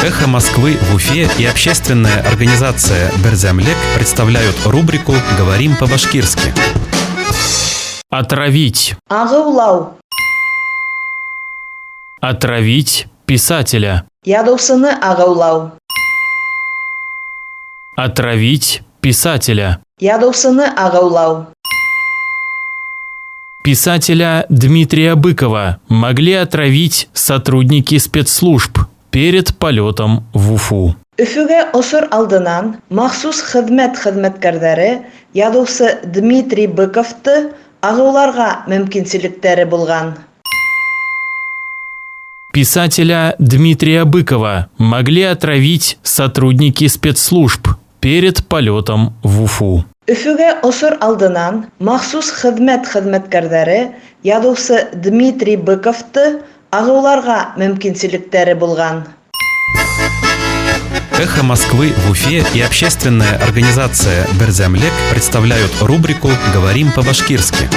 «Эхо Москвы» в Уфе и общественная организация «Берзямлек» представляют рубрику «Говорим по-башкирски». Отравить. Ағыулау. Отравить писателя. Ядоусыны ағыулау. Отравить писателя. Ядоусыны ағыулау. Писателя Дмитрия Быкова могли отравить сотрудники спецслужб перед полетом в Уфу. Өфөгә осор алдынан махсус хезмәткәрләре ядоусы Дмитрий Быковты ағыуларга мөмкинчелекләре булган. Писателя Дмитрия Быкова могли отравить сотрудники спецслужб перед полетом в Уфу. Өфөгә осор алдынан махсус хезмәткәрләре ядоусы Дмитрий Быковты ағыуларга мөмкинчелекләре булган. «Эхо Москвы» в Уфе и общественная организация «Берзямлек» представляют рубрику «Говорим по-башкирски».